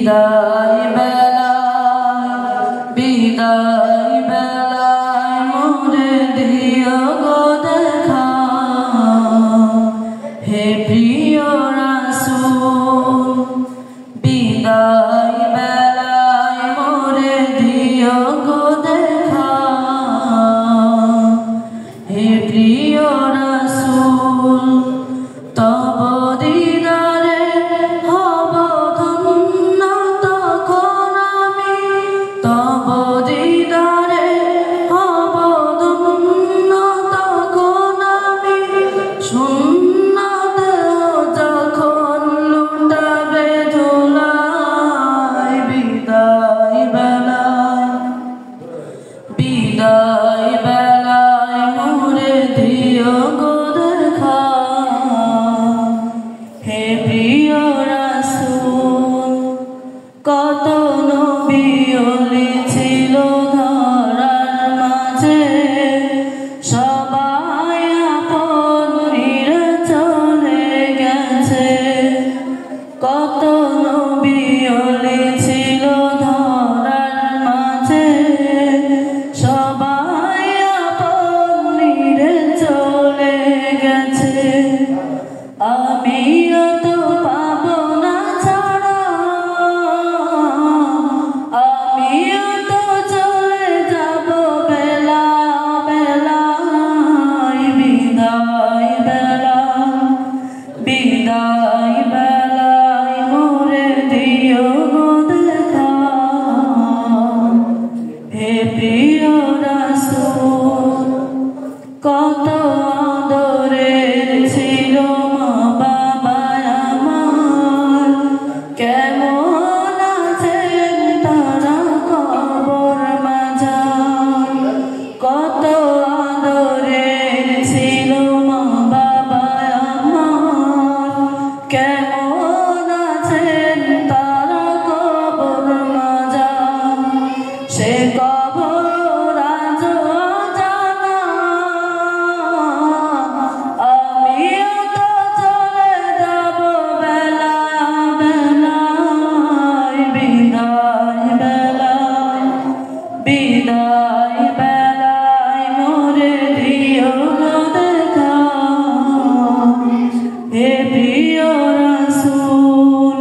বিদায় বেলায় মোরে দিও গো দেখা হে প্রিয় রাসূল বিদায় বেলায় মোরে দিও গো দেখা হে প্রিয় রাসূল তব দিদারে হব ধন্য তখন আমি তব দিদারে হব ধন্য তখন আমি শূন্য দেহ যখন লুটাবে ধুলায় বিদায় বেলায় মোরে দিও গো দেখা হে প্রিয় রাসূল কত নবী ওলি ছিল ধরার মাঝে সবাই আপন চলে গেছে কত নবী ওলি ছিল ধরার মাঝে সবাই আপন চলে গেছে আমিও তো পাবো না ছাড়া আমিও তো চলে যাব বেলায় বিদায় বেলায় মোরে দিও গো দেখা হে প্রিয় রাসূল কত আদরের ছিল মা বাবা আমার কেমন আছেন তারা কবর মাঝার কত আদরের ছিল মা বাবা আমার কেমন আছেন তারা কবর মাঝার সে কবর আজ অজানা আমিও তো চলে যাব বেলায় বিদায় বেলায় মোরে দিও গো দেখা হে প্রিয় রাসূল